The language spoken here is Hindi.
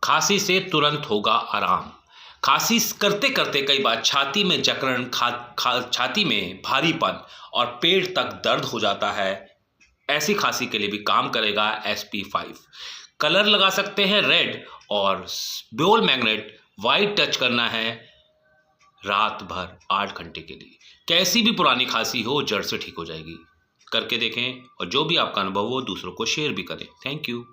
खांसी से तुरंत होगा आराम। खांसी करते करते कई बार छाती में जकड़न, छाती में भारीपन और पेट तक दर्द हो जाता है। ऐसी खांसी के लिए भी काम करेगा SP5। कलर लगा सकते हैं रेड और बोल मैग्नेट वाइट टच करना है रात भर 8 घंटे के लिए। कैसी भी पुरानी खांसी हो जड़ से ठीक हो जाएगी। करके देखें और जो भी आपका अनुभव हो दूसरों को शेयर भी करें। Thank you.